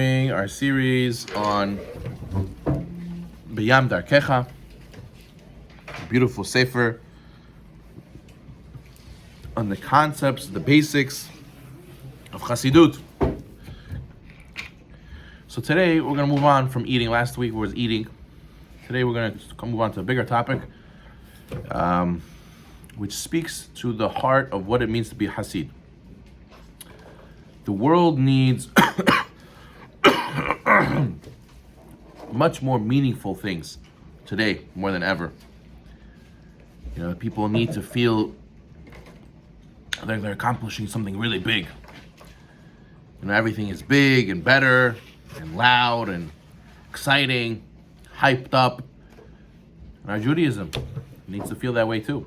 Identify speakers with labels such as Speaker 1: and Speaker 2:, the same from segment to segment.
Speaker 1: Our series on Darkecha, beautiful Sefer on the concepts, the basics of Chassidut. So today we're going to move on from eating. Last week was eating. Today we're going to move on to a bigger topic, which speaks to the heart of what it means to be a Hasid. The world needs much more meaningful things today, more than ever. You know, people need to feel like they're accomplishing something really big. You know, everything is big and better and loud and exciting, hyped up. And our Judaism needs to feel that way too.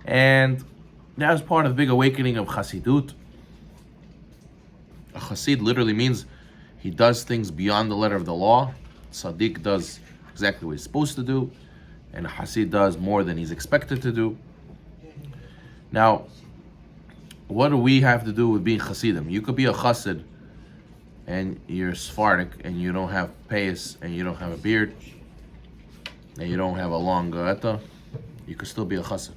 Speaker 1: And that was part of the big awakening of Chassidut. A Chassid literally means he does things beyond the letter of the law. Tzaddik does exactly what he's supposed to do, and a Hasid does more than he's expected to do. Now, what do we have to do with being Hasidim? You could be a Chassid, and you're Sephardic, and you don't have payas, and you don't have a beard, and you don't have a long gareta. You could still be a Chassid.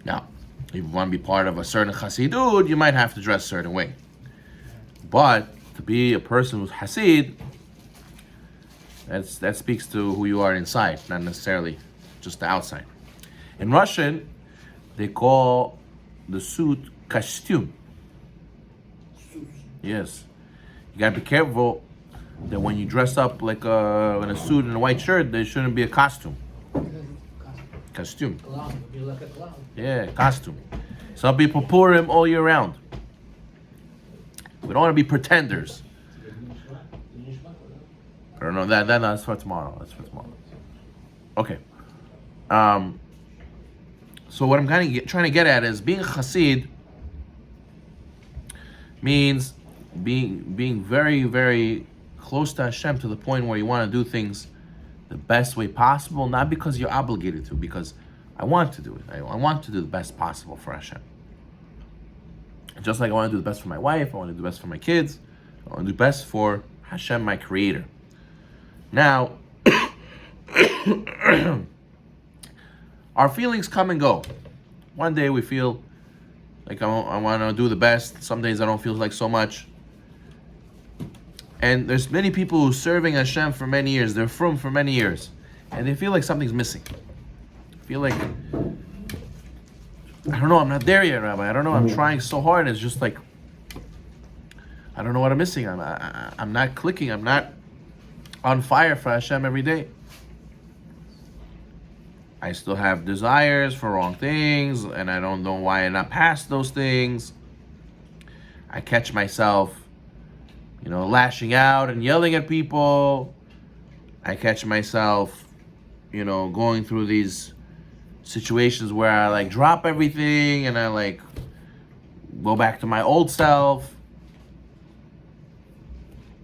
Speaker 1: Now, if you want to be part of a certain Chasidut, you might have to dress a certain way. But to be a person who's Hasid, that speaks to who you are inside, not necessarily just the outside. In Russian, they call the suit costume. Yes. You gotta be careful that when you dress up like in a suit and a white shirt, there shouldn't be a costume. Costume. Yeah, costume. Some people Purim all year round. We don't want to be pretenders. I don't know, that's for tomorrow. That's for tomorrow. Okay. So what I'm trying to get at is being a Chassid means being very, very close to Hashem, to the point where you want to do things the best way possible, not because you're obligated to, because I want to do it. I want to do the best possible for Hashem. Just like I want to do the best for my wife, I want to do the best for my kids, I want to do the best for Hashem, my Creator. Now, our feelings come and go. One day we feel like I want to do the best. Some days I don't feel like so much. And there's many people who are serving Hashem for many years. They're frum for many years. And they feel like something's missing. Feel like, I don't know, I'm not there yet, Rabbi. I don't know, I'm trying so hard. It's just like, I don't know what I'm missing. I'm not clicking. I'm not on fire for Hashem every day. I still have desires for wrong things, and I don't know why I'm not past those things. I catch myself, lashing out and yelling at people. I catch myself, going through these situations where I drop everything and I go back to my old self.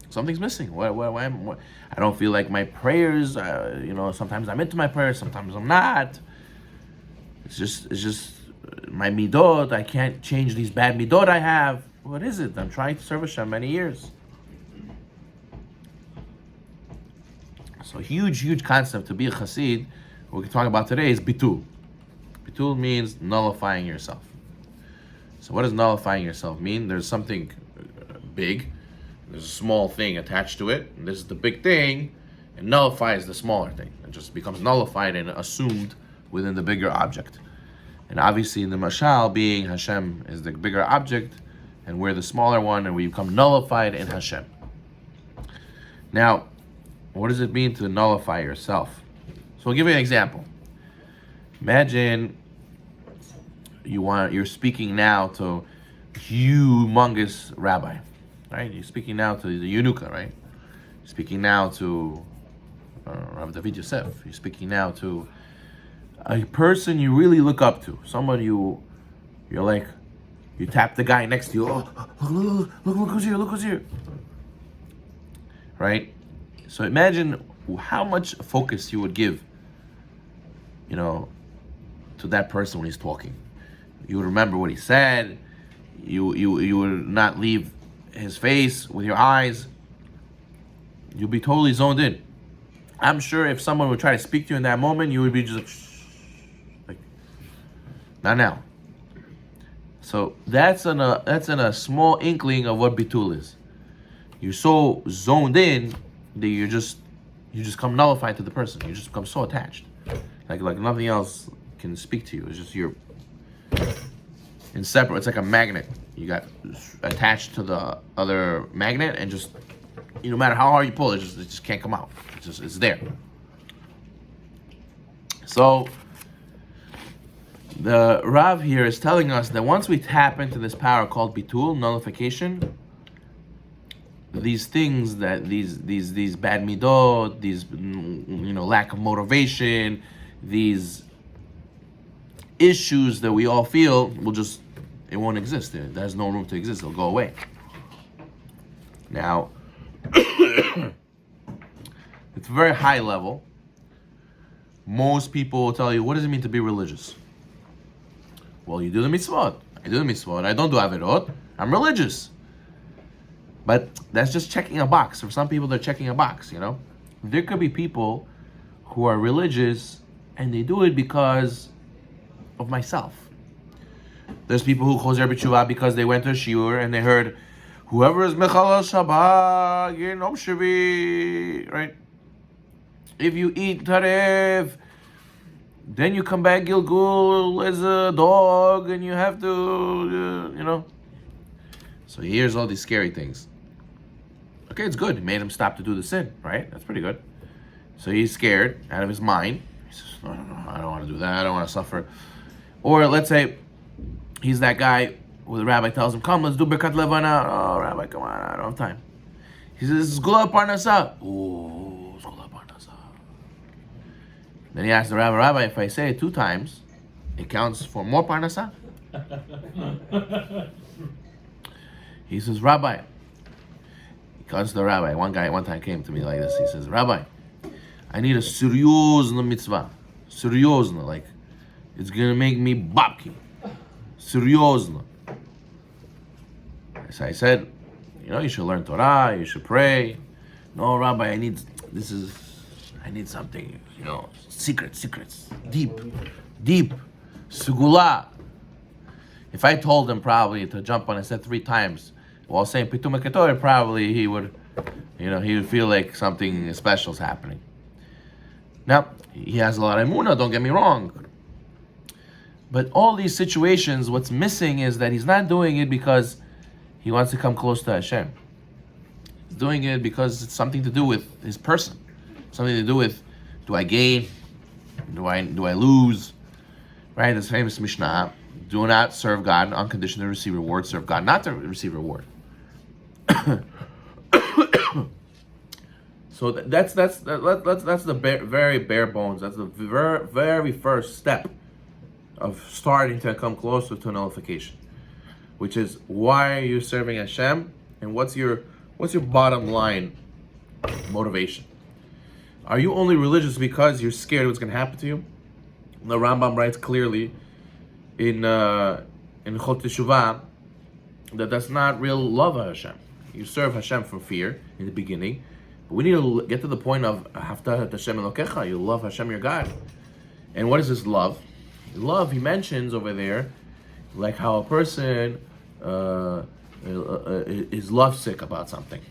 Speaker 1: Something's missing. Why I don't feel like my prayers. Sometimes I'm into my prayers, sometimes I'm not. It's just my midot. I can't change these bad midot I have. What is it? I'm trying to serve Hashem many years. So huge concept to be a Chassid. What we can talk about today is bitul. Bitul means nullifying yourself. So what does nullifying yourself mean? There's something big. There's a small thing attached to it. And this is the big thing. It nullifies the smaller thing. It just becomes nullified and assumed within the bigger object. And obviously in the mashal, being Hashem is the bigger object, and we're the smaller one, and we become nullified in Hashem. Now, what does it mean to nullify yourself? So I'll give you an example. Imagine you're speaking now to a humongous rabbi, right? You're speaking now to the Yenuka, right? You're speaking now to Rabbi David Yosef. You're speaking now to a person you really look up to. Someone you tap the guy next to you. Oh, look who's here. Right? So imagine how much focus you would give, to that person when he's talking. You would remember what he said. You would not leave his face, with your eyes, you'll be totally zoned in. I'm sure if someone would try to speak to you in that moment, you would be just like, not now. So that's in a small inkling of what bitul is. You're so zoned in that you just come nullified to the person. You just become so attached, like nothing else can speak to you. It's just you're inseparable. It's like a magnet. You got attached to the other magnet, and just no matter how hard you pull, it just can't come out. It's there. So the Rav here is telling us that once we tap into this power called bitul, nullification, these things that these bad midot, these lack of motivation, these issues that we all feel it won't exist. There's no room to exist. It'll go away. Now, it's very high level. Most people will tell you, what does it mean to be religious? Well, you do the mitzvot. I do the mitzvot. I don't do averot. I'm religious. But that's just checking a box. For some people, they're checking a box, There could be people who are religious and they do it because of myself. There's people who choser b'tshuva because they went to a shiur and they heard, whoever is mechal Shabbat, Yom Shavi, right? If you eat tarev, then you come back Gilgul as a dog and you have to, So he hears all these scary things. Okay, it's good. It made him stop to do the sin, right? That's pretty good. So he's scared out of his mind. He says, no, I don't want to do that. I don't want to suffer. Or let's say he's that guy where the rabbi tells him, come, let's do Birkat Levana. Oh, rabbi, come on, I don't have time. He says, Zgula Parnasa. Oh, Zgula Parnasa. Then he asks the rabbi, if I say it 2 times, it counts for more Parnasa? He says, Rabbi. He comes to the rabbi. One guy one time came to me like this. He says, Rabbi, I need a seriozna mitzvah. Seriozna, like it's gonna make me babki. Seriozna. So I said, you should learn Torah, you should pray. No, Rabbi, I need something, secrets, deep, sugula. If I told him probably to jump on a set 3 times while saying Pitum Ketor, probably he would feel like something special is happening. Now, he has a lot of emunah, don't get me wrong. But all these situations, what's missing is that he's not doing it because he wants to come close to Hashem. He's doing it because it's something to do with his person. Something to do with, do I gain? Do I lose? Right, this famous Mishnah. Do not serve God on condition to receive reward. Serve God not to receive reward. So that's the very bare bones. That's the very first step of starting to come closer to nullification, which is why are you serving Hashem, and what's your bottom line motivation? Are you only religious because you're scared what's going to happen to you? The Rambam writes clearly in Chot Teshuvah that that's not real love of Hashem. You serve Hashem from fear in the beginning, but we need to get to the point of Haftarah Hashem Elokecha. You love Hashem your God. And what is this love? Love, he mentions over there, like how a person is lovesick about something.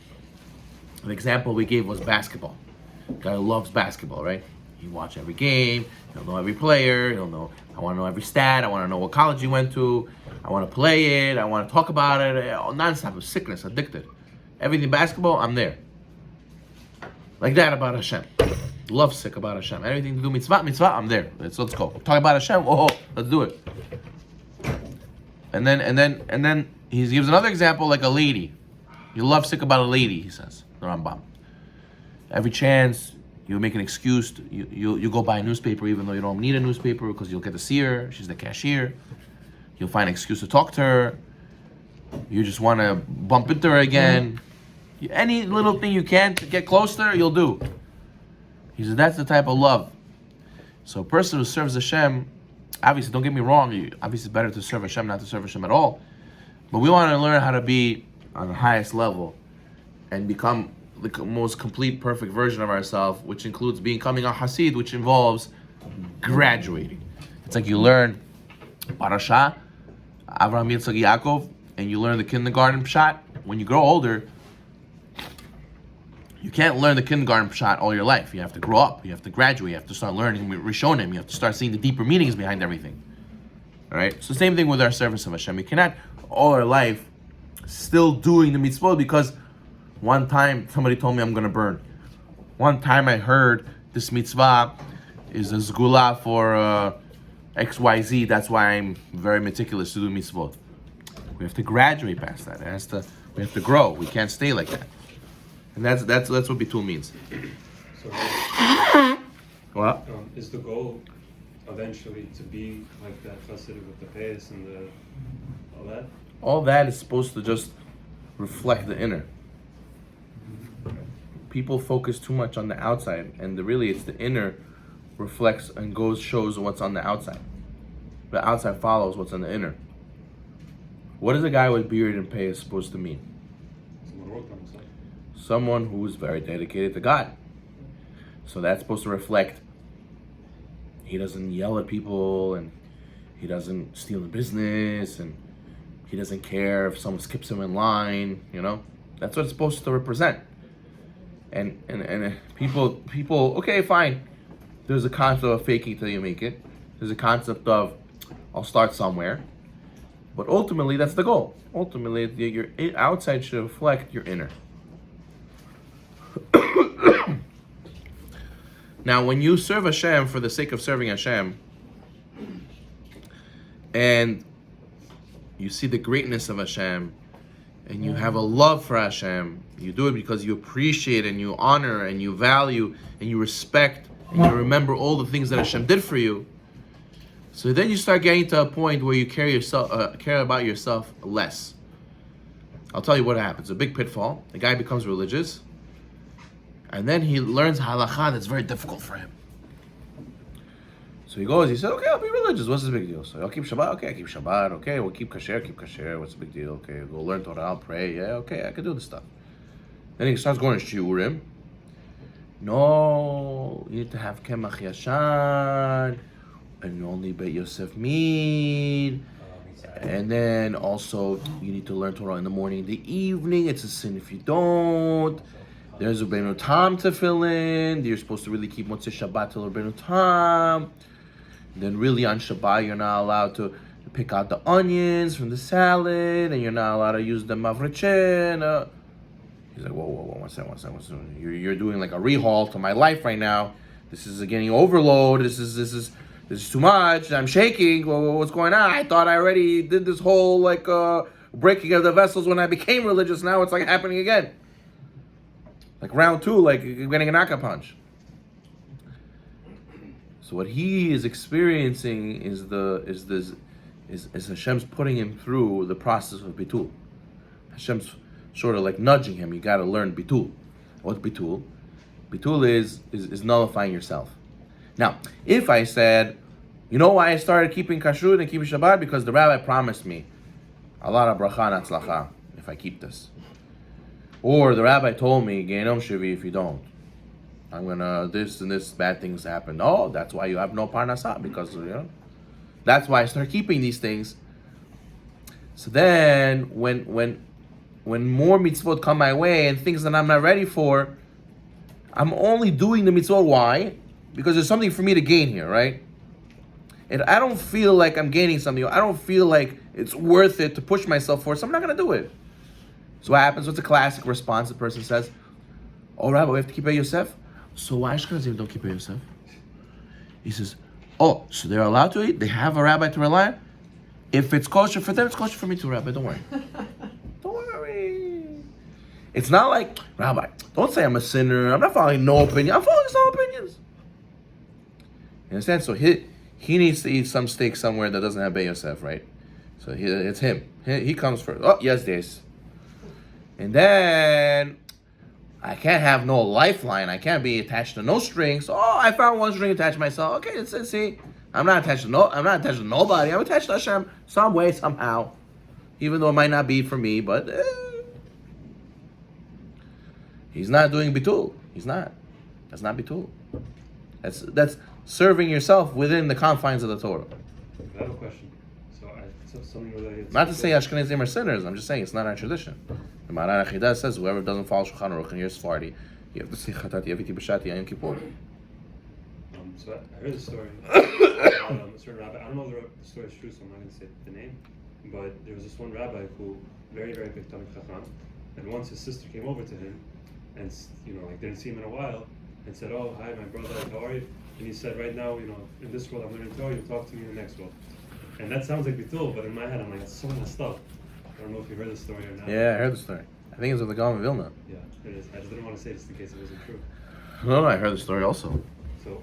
Speaker 1: An example we gave was basketball. The guy loves basketball, right? He watch every game, he'll know every player, he'll know, I want to know every stat, I want to know what college he went to, I want to play it, I want to talk about it, non-stop of sickness, addicted. Everything basketball, I'm there. Like that about Hashem. Love sick about Hashem. Everything to do mitzvah, I'm there. Let's go. Talk about Hashem, let's do it. And then he gives another example, like a lady. You love sick about a lady, he says, the Rambam. Every chance you make an excuse, you go buy a newspaper even though you don't need a newspaper because you'll get to see her, she's the cashier. You'll find an excuse to talk to her. You just want to bump into her again. Any little thing you can to get close to her, you'll do. He says that's the type of love. So a person who serves Hashem, obviously, don't get me wrong, obviously it's better to serve Hashem, not to serve Hashem at all. But we want to learn how to be on the highest level and become the most complete, perfect version of ourselves, which includes becoming a Hasid, which involves graduating. It's like you learn Parasha, Avraham, Yitzchak, Yaakov, and you learn the kindergarten pshat. When you grow older, you can't learn the kindergarten pshat all your life. You have to grow up. You have to graduate. You have to start learning Rishonim. You have to start seeing the deeper meanings behind everything. All right? So same thing with our service of Hashem. We cannot all our life still doing the mitzvot because one time somebody told me I'm going to burn. One time I heard this mitzvah is a zgula for XYZ. That's why I'm very meticulous to do mitzvot. We have to graduate past that. We have to grow. We can't stay like that. And that's what bitul means.
Speaker 2: So,
Speaker 1: What?
Speaker 2: Is the goal eventually to be like that Chasidic with the pace and all that?
Speaker 1: All that is supposed to just reflect the inner. People focus too much on the outside, and really it's the inner reflects and shows what's on the outside. The outside follows what's on the inner. What is a guy with beard and pay supposed to mean?
Speaker 2: Someone worked on himself.
Speaker 1: Someone who's very dedicated to God. So that's supposed to reflect he doesn't yell at people, and he doesn't steal the business, and he doesn't care if someone skips him in line, That's what it's supposed to represent. And people, okay, fine. There's a concept of faking till you make it. There's a concept of I'll start somewhere. But ultimately, that's the goal. Ultimately, your outside should reflect your inner. Now, when you serve Hashem for the sake of serving Hashem, and you see the greatness of Hashem, and you have a love for Hashem, you do it because you appreciate and you honor and you value and you respect and you remember all the things that Hashem did for you. So then you start getting to a point where you care about yourself less. I'll tell you what happens. A big pitfall. The guy becomes religious, and then he learns halakha that's very difficult for him. So he said, okay, I'll be religious. What's the big deal? So I'll keep Shabbat. Okay, I keep Shabbat. Okay, we'll keep kasher. What's the big deal? Okay, go learn Torah. I'll pray. Yeah, okay, I can do this stuff. Then he starts going to shiurim. No, you need to have kemach yashan, and you only bet Yosef mead. And then also you need to learn Torah in the morning, in the evening. It's a sin if you don't. There's a Rabbeinu Tam to fill in. You're supposed to really keep Motzei Shabbat till Rabbeinu Tam. Then really on Shabbat you're not allowed to pick out the onions from the salad, and you're not allowed to use the mavrechen. He's like, whoa, one second. You're doing like a rehaul to my life right now. This is getting overload. This is too much. I'm shaking. What's going on? I thought I already did this whole breaking of the vessels when I became religious. Now it's like happening again. Like round 2, like getting a knockout punch. So what he is experiencing is Hashem's putting him through the process of bitul. Hashem's sort of like nudging him. You got to learn bitul. What's bitul? Bitul is nullifying yourself. Now, if I said, you know why I started keeping kashrut and keeping Shabbat? Because the rabbi promised me a lot of bracha and atzlacha if I keep this. Or the rabbi told me, Geinom Shivi, if you don't. I'm gonna, this and this bad things happen. Oh, that's why you have no parnasah, because, that's why I start keeping these things. So then, when more mitzvot come my way and things that I'm not ready for, I'm only doing the mitzvot. Why? Because there's something for me to gain here, right? And I don't feel like I'm gaining something. I don't feel like it's worth it to push myself for it, so I'm not going to do it. So what happens? What's a classic response? The person says, oh, Rabbi, we have to keep a Yosef? So why Ashkenazim don't keep a Yosef? He says, oh, so they're allowed to eat? They have a rabbi to rely on? If it's kosher for them, it's kosher for me too, Rabbi. Don't worry. Don't worry. It's not like, Rabbi, don't say I'm a sinner. I'm not following no opinion. I'm following some opinions. You understand? So he needs to eat some steak somewhere that doesn't have Beit Yosef, right? So it's him. He comes first. Oh, yes, this. And then I can't have no lifeline. I can't be attached to no strings. Oh, I found one string attached to myself. Okay, see, I'm not attached to nobody. I'm attached to Hashem some way, somehow. Even though it might not be for me, but He's not doing bitul. He's not. That's not bitul. That's serving yourself within the confines of the Torah.
Speaker 2: I have a question. So something related.
Speaker 1: Not to say Ashkenazim are sinners. I'm just saying it's not our tradition. The Maran Achidah says whoever doesn't follow Shulchan Aruch and you're Sephardi, you have to say Chatati Aviti B'Shati Yom Kippur.
Speaker 2: So I heard a story about a certain rabbi. I don't know if the story is true, so I'm not going to say the name. But there was this one rabbi who very, very big Talmid Chacham, and once his sister came over to him, and didn't see him in a while, and said, "Oh, hi, my brother, how are you?" And he said, "Right now, in this world, I'm learning Torah. You'll talk to me in the next world." And that sounds like bitul, but in my head, I'm like, that's so messed up. I don't know if you heard the story or not.
Speaker 1: Yeah, I heard the story. I think it's with the Gaon of Vilna.
Speaker 2: Yeah, it is. I just didn't want to say this in case it wasn't true.
Speaker 1: No, I heard the story also.
Speaker 2: So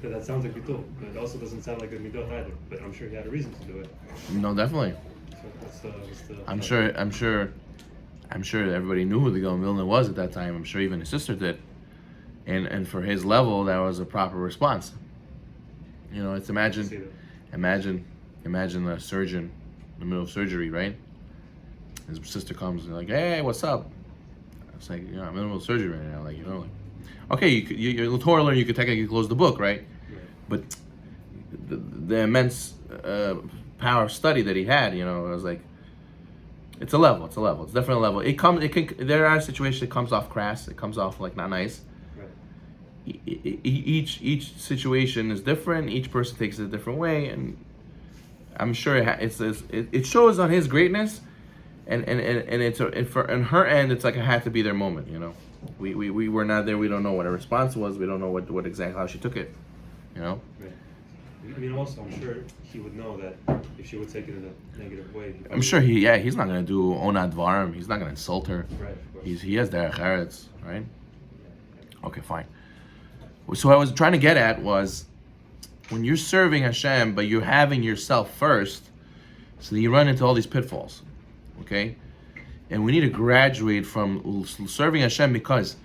Speaker 2: that sounds like bitul, but it also doesn't sound like a midot either. But I'm sure he had a reason to do it.
Speaker 1: No, definitely.
Speaker 2: So what's the
Speaker 1: I'm sure everybody knew who the Gaon of Vilna was at that time. I'm sure even his sister did. And for his level, that was a proper response. It's imagine a surgeon in the middle of surgery, right? His sister comes and like, "Hey, what's up?" It's like, I'm in the middle of surgery right now. Okay, you're a Torah learner, you could technically close the book, right? But the immense power of study that he had, it was like, it's a level. It's definitely a level. There are situations it comes off crass, it comes off like not nice. Right. Each situation is different. Each person takes it a different way, and I'm sure it shows on his greatness, and it's on her end, it's like it had to be their moment. We were not there. We don't know what her response was. We don't know what exactly how she took it.
Speaker 2: Right. I mean, also, I'm sure he would know that if she would take it in a negative way.
Speaker 1: I'm sure he's not gonna do onad dvarim. He's not gonna insult her.
Speaker 2: Right. Of course.
Speaker 1: He has derech eretz, right? Okay, fine. So what I was trying to get at was, when you're serving Hashem, but you're having yourself first, so you run into all these pitfalls, okay? And we need to graduate from serving Hashem because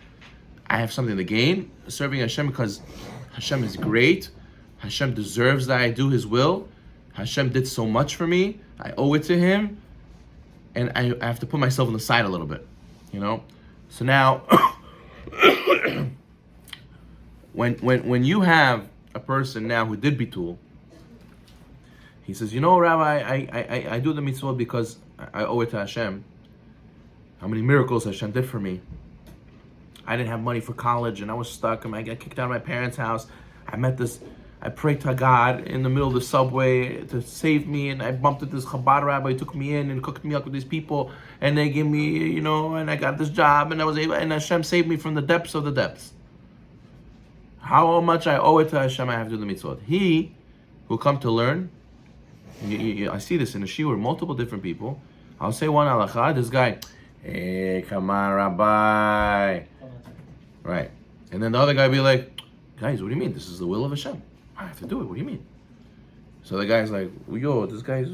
Speaker 1: I have something to gain, serving Hashem because Hashem is great, Hashem deserves that I do His will, Hashem did so much for me, I owe it to Him, and I have to put myself on the side a little bit, So now, when you have a person now who did bitul, he says, Rabbi, I do the mitzvah because I owe it to Hashem. How many miracles Hashem did for me. I didn't have money for college and I was stuck and I got kicked out of my parents' house. I prayed to God in the middle of the subway to save me, and I bumped into this Chabad rabbi, took me in and cooked me up with these people, and they gave me, and I got this job, and and Hashem saved me from the depths of the depths. How much I owe it to Hashem, I have to do the mitzvot. He will come to learn. I see this in the shiur, multiple different people. I'll say one halacha, this guy, "Hey, come on, Rabbi." Right. And then the other guy will be like, "Guys, what do you mean? This is the will of Hashem. I have to do it. What do you mean?" So the guy's like, "Yo, this guy's,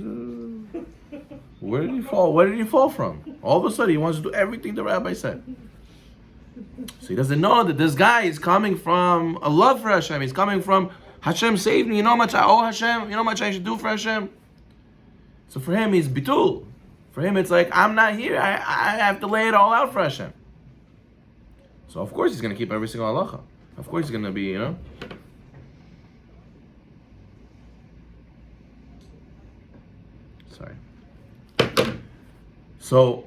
Speaker 1: where did he fall? Where did he fall from? All of a sudden, he wants to do everything the rabbi said." So he doesn't know that this guy is coming from a love for Hashem. He's coming from, Hashem saved me. You know how much I owe Hashem? You know how much I should do for Hashem? So for him, he's bitul. For him, it's like, I'm not here. I have to lay it all out for Hashem. So of course he's going to keep every single halacha. Of course he's going to be, Sorry. So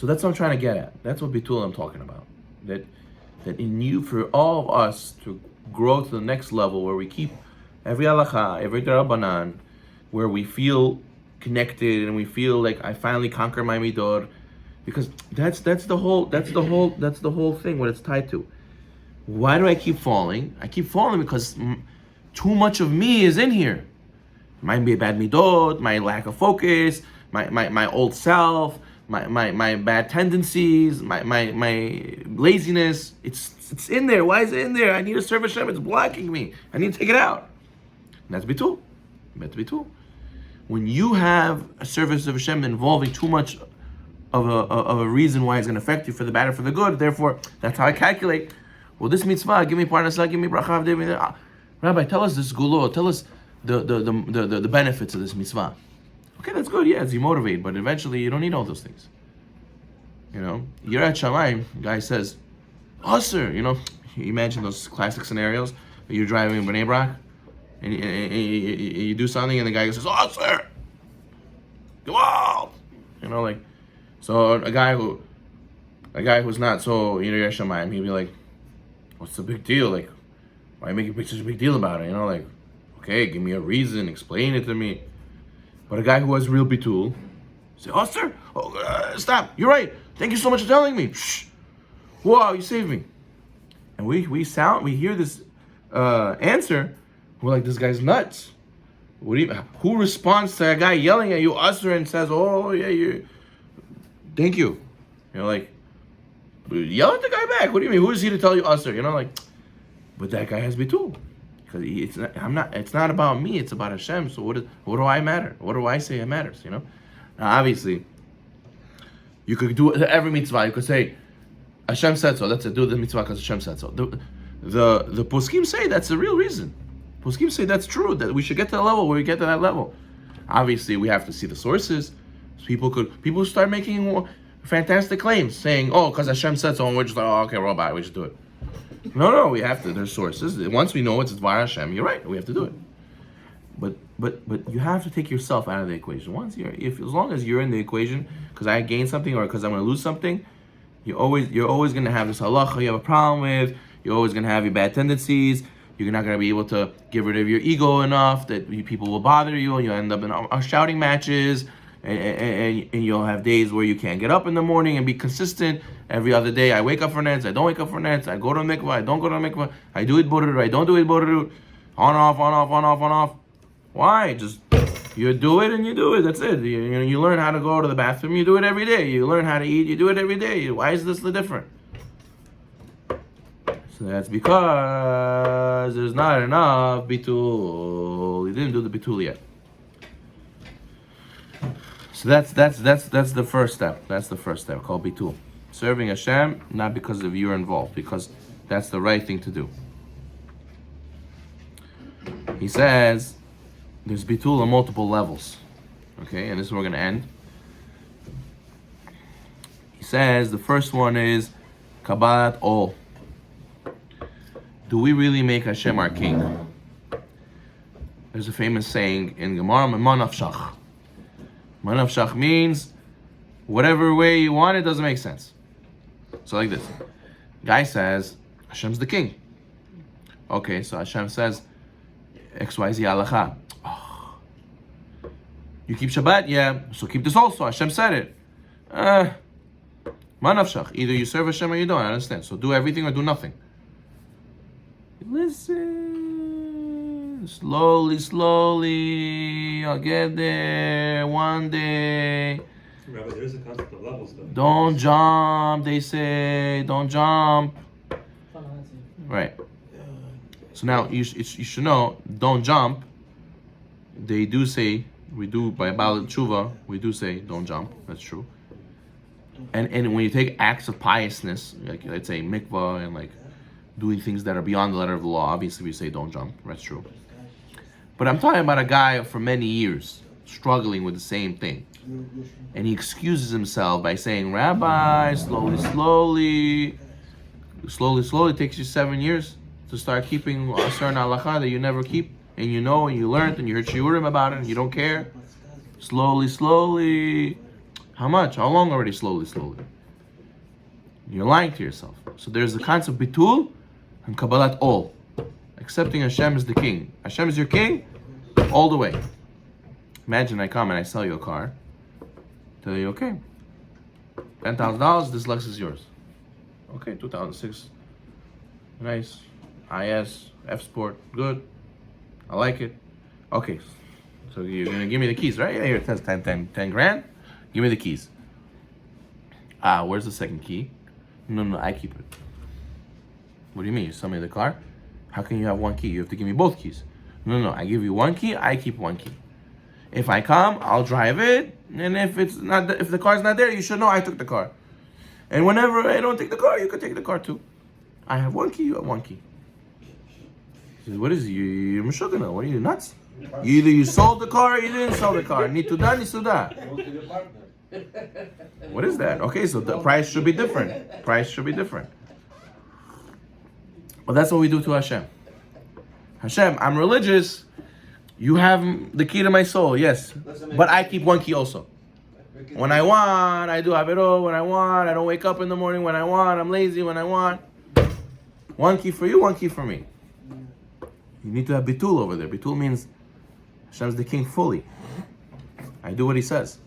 Speaker 1: that's what I'm trying to get at. That's what bitul I'm talking about. That in you, for all of us to grow to the next level where we keep every halacha, every darabanan, where we feel connected and we feel like I finally conquer my midor, because that's the whole thing. What it's tied to. Why do I keep falling? I keep falling because too much of me is in here. Might be a bad midot, my lack of focus, my old self, my bad tendencies, my laziness. It's in there. Why is it in there? I need to serve Hashem. It's blocking me. I need to take it out. And that's bitul. That's bitul. When you have a service of Hashem involving too much of a reason why it's going to affect you for the bad or for the good, therefore that's how I calculate. Well, this mitzvah, give me parnasah, give me bracha, give me that. Rabbi, tell us this gulo, tell us the benefits of this mitzvah. Okay, that's good. Yeah, it's you motivate, but eventually you don't need all those things. Yirat Shamayim, guy says, Usher, you know, you imagine those classic scenarios. You're driving in Bnei Brak, and you do something, and the guy says, Usher, go out. You know, like, so a guy who's not so, you know, Yeshamayim, he'd be like, what's the big deal? Like, why are you making such a big deal about it? You know, like, okay, give me a reason, explain it to me. But a guy who has real bitul, say, Usher, stop, you're right. Thank you so much for telling me. Shh. Wow, you saved me. And we hear this answer, we're like, this guy's nuts. Who responds to a guy yelling at you, Usher, and says, oh yeah, thank you. You know, like, yell at the guy back. What do you mean? Who is he to tell you Usher? You know, like, but that guy has bitul. Because it's not about me, it's about Hashem. So what do I matter? What do I say it matters, you know? Now obviously, you could do every mitzvah, you could say, Hashem said so. That's it. Do the mitzvah because Hashem said so. The poskim say that's the real reason. Poskim say that's true. That we should get to the level where we get to that level. Obviously, we have to see the sources. People start making fantastic claims, saying, "Oh, because Hashem said so," and we're just like, "Oh, okay, we're all bad. We just do it." No, we have to. There's sources. Once we know it's Dvar Hashem, you're right. We have to do it. But you have to take yourself out of the equation. As long as you're in the equation, because I gain something or because I'm going to lose something. You're always going to have this halacha you have a problem with. You're always going to have your bad tendencies. You're not going to be able to get rid of your ego enough that people will bother you, and you'll end up in shouting matches, and you'll have days where you can't get up in the morning and be consistent. Every other day, I wake up for nets, I don't wake up for nets, I go to mikvah, I don't go to mikvah, I do it borderut, I don't do it borderut, on off. Why? Just you do it and you do it. That's it. You learn how to go to the bathroom. You do it every day. You learn how to eat. You do it every day. Why is this the different? So that's because there's not enough bitul. You didn't do the bitul yet. So that's the first step. That's the first step called bitul. Serving Hashem not because of you're involved, because that's the right thing to do. He says. There's bitul on multiple levels. Okay, and this is where we're going to end. He says the first one is Kabbalat Ol. Do we really make Hashem our king? There's a famous saying in Gemara, Manafshach. Manafshach means whatever way you want it doesn't make sense. So like this. Guy says, Hashem's the king. Okay, so Hashem says, XYZ halacha. You keep Shabbat? Yeah. So keep this also. Hashem said it. Manafshach. Either you serve Hashem or you don't. I understand. So do everything or do nothing. Listen. Slowly. I'll get there one day.
Speaker 2: Rabbi, there's a concept of levels though.
Speaker 1: Don't jump, they say. Don't jump. Right. So now you should know, don't jump. They do say, we do by Baal Tshuva, we do say don't jump. That's true. And when you take acts of piousness, like let's say mikvah and like doing things that are beyond the letter of the law, obviously we say don't jump. That's true. But I'm talking about a guy for many years struggling with the same thing, and he excuses himself by saying, "Rabbi, slowly. It takes you 7 years to start keeping a certain halacha that you never keep." And you know, and you learned, and you heard shiurim about it, and you don't care. Slowly. How much? How long already? Slowly. You're lying to yourself. So there's the concept of bitul and kabbalat ol. Accepting Hashem as the king. Hashem is your king, all the way. Imagine I come and I sell you a car. Tell you, okay, $10,000, this Lexus is yours. Okay, 2006. Nice. IS, F Sport, good. I like it. Okay, so you're gonna give me the keys, right? Yeah, here it says 10 grand. Give me the keys. Where's the second key? No, I keep it. What do you mean? You sell me the car? How can you have one key? You have to give me both keys. No, I give you one key, I keep one key. If I come, I'll drive it, and if the car's not there, you should know I took the car. And whenever I don't take the car, you can take the car too. I have one key, you have one key. He says, what is it? You're Meshugana. What are you, nuts? Either you sold the car or you didn't sell the car. Nituda, nisuda. What is that? Okay, so the price should be different. But that's what we do to Hashem. Hashem, I'm religious. You have the key to my soul, yes. But I keep one key also. When I want, I do Averot. When I want, I don't wake up in the morning. When I want, I'm lazy. When I want. One key for you, one key for me. You need to have Bitul over there. Bitul means Hashem's the king fully. I do what he says.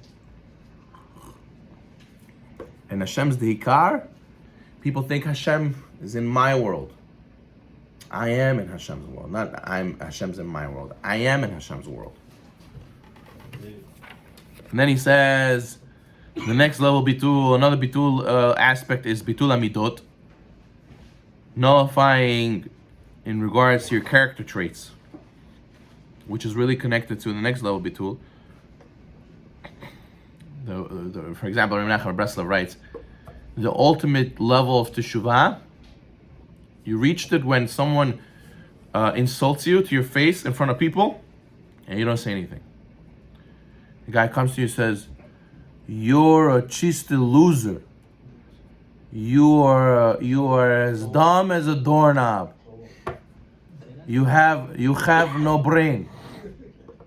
Speaker 1: And Hashem's the Hikar. People think Hashem is in my world. I am in Hashem's world. Not Hashem's in my world. I am in Hashem's world. And then he says, the next level Bitul, another Bitul aspect is Bitul Amidot. Nullifying in regards to your character traits, which is really connected to the next level Bitul. For example, Rabbi Nachman Breslov writes, the ultimate level of Teshuvah, you reached it when someone insults you to your face in front of people, and you don't say anything. The guy comes to you and says, "You're a chisty loser. You are as dumb as a doorknob. You have no brain.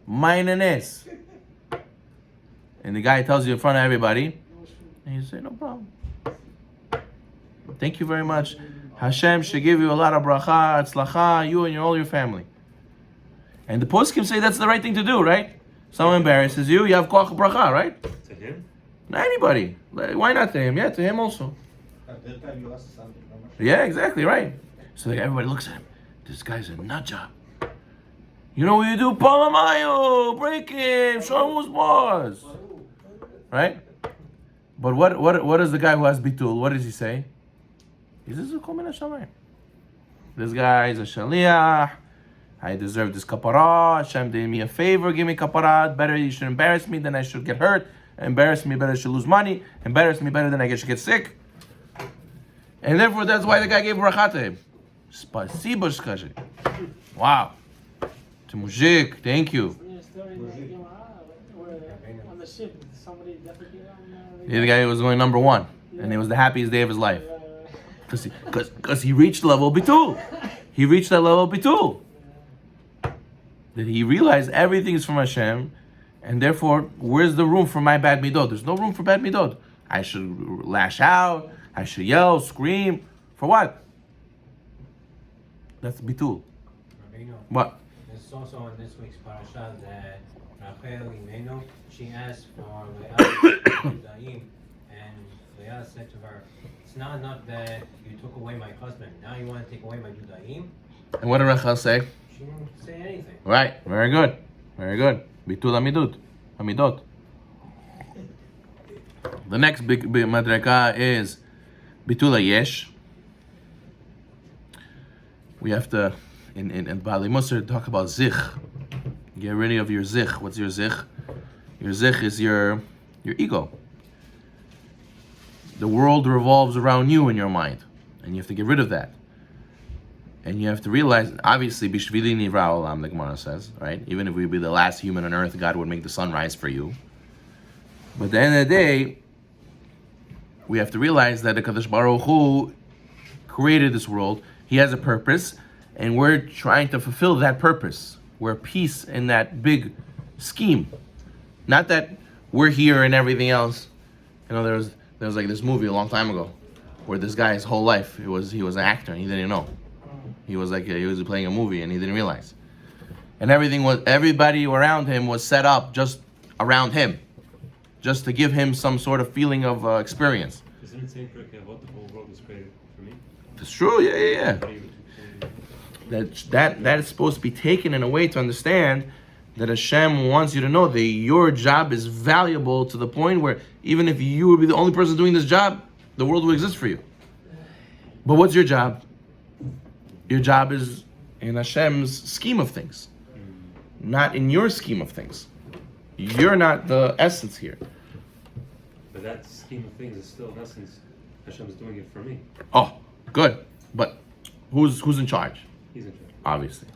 Speaker 1: Mine is." And the guy tells you in front of everybody, and you say, "No problem. Thank you very much. Hashem should give you a lot of bracha, atzlacha, you and all your family." And the poskim say that's the right thing to do, right? Someone embarrasses you, you have koach bracha, right?
Speaker 2: To him?
Speaker 1: Not anybody. Why not to him? Yeah, to him also. Yeah, exactly, right. So everybody looks at him. This guy's a nut job. You know what you do? Palamayo, break him, show him who's boss. Right? But what does the guy who has bitul, what does he say? He says, this guy is a shaliach. I deserve this kapara. Hashem did me a favor, give me kapara. Better you should embarrass me than I should get hurt. Embarrass me better I should lose money. Embarrass me better than I should get sick. And therefore that's why the guy gave bracha to him. Spasibo shkaji. Wow. To mujik, thank you.
Speaker 3: On the ship, somebody definitely
Speaker 1: The guy was going number one, and it was the happiest day of his life. Because he reached level bitul. He reached that level bitul. That he realized everything is from Hashem, and therefore, where's the room for my bad midot? There's no room for bad midot. I should lash out, I should yell, scream. For what? That's bitul. What?
Speaker 4: It's also in this week's parasha that Rachel Imenu, she asked for Leah and Leah said to her, "It's not enough that you took away my husband. Now you want to take away my Judaim?"
Speaker 1: And what did Rachel say?
Speaker 4: She didn't say anything.
Speaker 1: Right, very good. Very good. Bitul amidot. The next big madreka is bitul yesh. We have to, in Bali Musar, talk about zich. Get rid of your zich. What's your zich? Your zich is your ego. The world revolves around you in your mind, and you have to get rid of that. And you have to realize, obviously, bishvili nivra olam, the Gemara says, right? Even if we be the last human on earth, God would make the sun rise for you. But at the end of the day, we have to realize that the Kadosh Baruch Hu created this world. He has a purpose, and we're trying to fulfill that purpose. We're peace in that big scheme. Not that we're here and everything else. You know, there was like this movie a long time ago, where this guy, his whole life, he was an actor and he didn't know. He was playing a movie and he didn't realize. And everybody around him was set up just around him, just to give him some sort of feeling of experience.
Speaker 2: Isn't it saying for what the whole world was created for me?
Speaker 1: That's true, yeah. That is supposed to be taken in a way to understand that Hashem wants you to know that your job is valuable to the point where even if you would be the only person doing this job, the world will exist for you. But what's your job? Your job is in Hashem's scheme of things, not in your scheme of things. You're not the essence here.
Speaker 2: But that scheme of things is still, in essence, Hashem's doing it for me.
Speaker 1: Oh, good. But who's in charge?
Speaker 2: He's in charge.
Speaker 1: Obviously.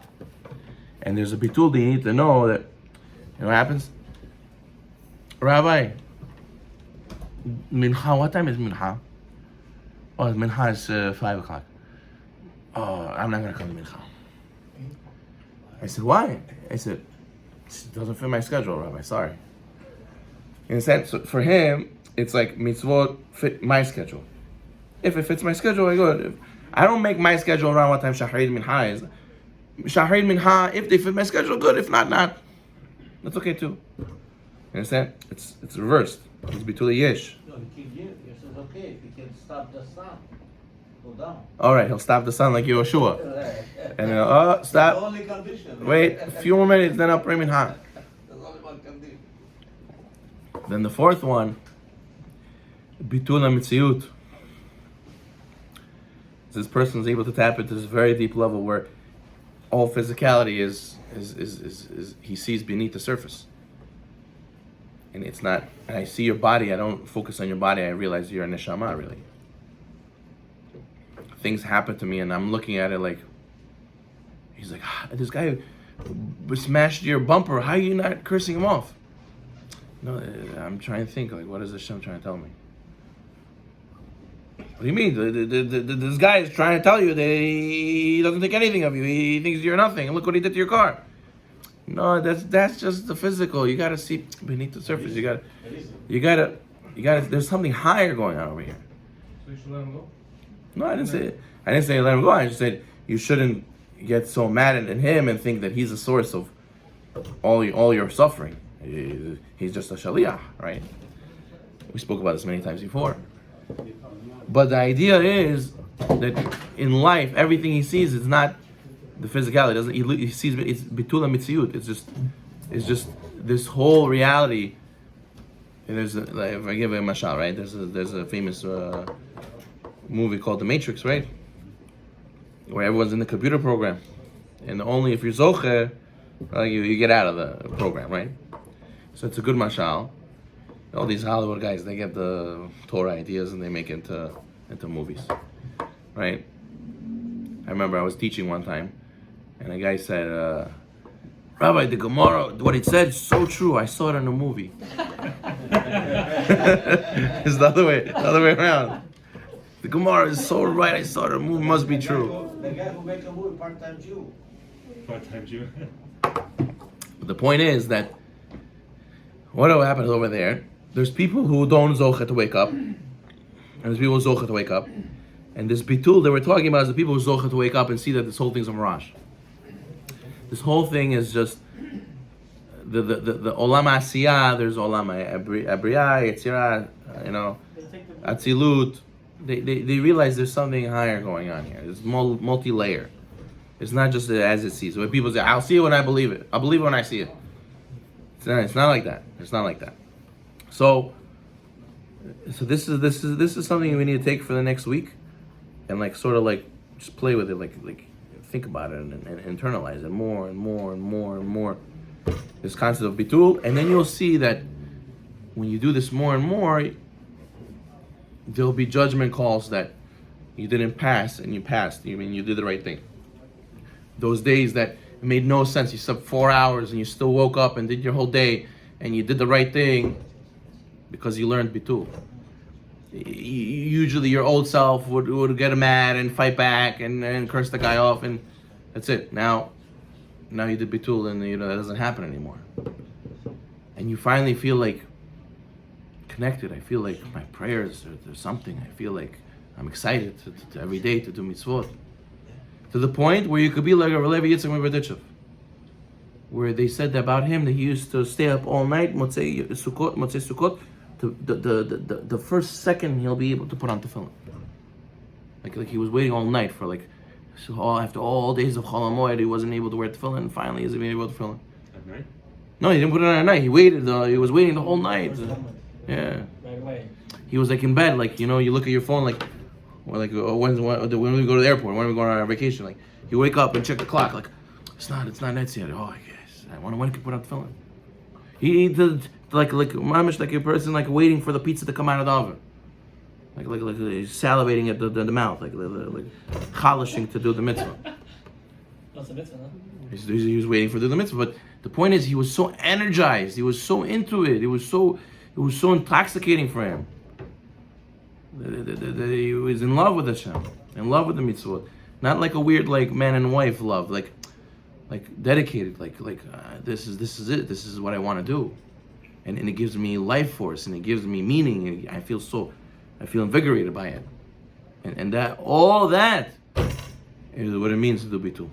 Speaker 1: And there's a bitul that you need to know that, you know what happens? Rabbi, Mincha, what time is Mincha? Oh, Mincha is 5 o'clock. I'm not going to come to Mincha. I said, why? I said, it doesn't fit my schedule, Rabbi, sorry. In a sense, for him, it's like mitzvot fit my schedule. If it fits my schedule, I go. I don't make my schedule around what time Shaharit Mincha is. Shaharit Mincha, if they fit my schedule, good. If not, not. That's okay too. You understand? It's reversed. It's Bitul Yesh.
Speaker 5: No, he can give. He says, okay, if he can stop the sun, go down.
Speaker 1: All right, he'll stop the sun like Yehoshua. And stop.
Speaker 5: The only condition.
Speaker 1: Wait, a few more minutes, then I'll pray Mincha.
Speaker 5: There's only one condition.
Speaker 1: Then the fourth one, Bitul HaMitziut. This person is able to tap into this very deep level where all physicality is he sees beneath the surface. And it's not, and I see your body, I don't focus on your body, I realize you're a neshama, really. Things happen to me and I'm looking at it like, he's like, this guy smashed your bumper, how are you not cursing him off? No, I'm trying to think, like, what is Hashem trying to tell me? What do you mean? This guy is trying to tell you that he doesn't think anything of you. He thinks you're nothing. And look what he did to your car. No, that's just the physical. You gotta see beneath the surface. You gotta. There's something higher going on over here.
Speaker 4: So you should let him go?
Speaker 1: No, I didn't say let him go. I just said you shouldn't get so mad at him and think that he's the source of all your suffering. He's just a shaliach, right? We spoke about this many times before. But the idea is that in life, everything he sees is not the physicality. He sees it's bitul mitziut. It's just this whole reality. And if I give a mashal, right? There's a famous movie called The Matrix, right? Where everyone's in the computer program, and only if you're zocher, you get out of the program, right? So it's a good mashal. All these Hollywood guys, they get the Torah ideas and they make it into movies, right? I remember I was teaching one time, and a guy said, Rabbi, the Gemara, what it said is so true. I saw it in a movie. It's the other way around. The Gemara is so right. I saw it in a movie. Must be true.
Speaker 5: The guy who make a movie, part-time Jew.
Speaker 2: Part-time Jew.
Speaker 1: But the point is that what happens over there? There's people who don't zocha to wake up, and there's people who zocha to wake up. And this bitul that we're talking about is the people who zocha to wake up and see that this whole thing's a mirage. This whole thing is just the olam asiyah. There's olam abriya, yetzirah, atzilut. They realize there's something higher going on here. It's multi-layer. It's not just as it sees. When people say, "I'll see it when I believe it. I'll believe it when I see it." It's not like that. It's not like that. So this is something we need to take for the next week, and like sort of like just play with it, like think about it and internalize it more and more and more and more. This concept of bitul, and then you'll see that when you do this more and more, there'll be judgment calls that you didn't pass and you passed. You mean you did the right thing. Those days that it made no sense. You slept 4 hours and you still woke up and did your whole day, and you did the right thing because you learned bitul. Usually your old self would get mad and fight back and curse the guy off, and that's it. Now you did bitul, and that doesn't happen anymore. And you finally feel like connected. I feel like my prayers, there's something. I feel like I'm excited to every day to do mitzvot. To the point where you could be like a Relevi Yitzchak Miberditchev, where they said about him that he used to stay up all night, Motzei Sukkot, the first second he'll be able to put on tefillin. Like he was waiting all night for after all days of Chol HaMoed, he wasn't able to wear tefillin, and finally he's able to tefillin.
Speaker 2: At night?
Speaker 1: No, he didn't put it on at night. He waited. He was waiting the whole night. Yeah.
Speaker 3: Right away.
Speaker 1: He was like in bed, you look at your phone when we go to the airport, when we go on our vacation, you wake up and check the clock, it's not nights yet. Oh, I guess when can I put on tefillin? He did mamish like a person waiting for the pizza to come out of the oven, like salivating at the mouth, like chalishing to do the mitzvah.
Speaker 3: That's a mitzvah, huh?
Speaker 1: He was waiting for the mitzvah, but the point is he was so energized, he was so into it, it was so intoxicating for him. He was in love with Hashem, in love with the mitzvot. Not like a weird like man and wife love, like dedicated, this is it. This is what I want to do, and it gives me life force, and it gives me meaning, and I feel invigorated by it, and that all that is what it means to do bitul.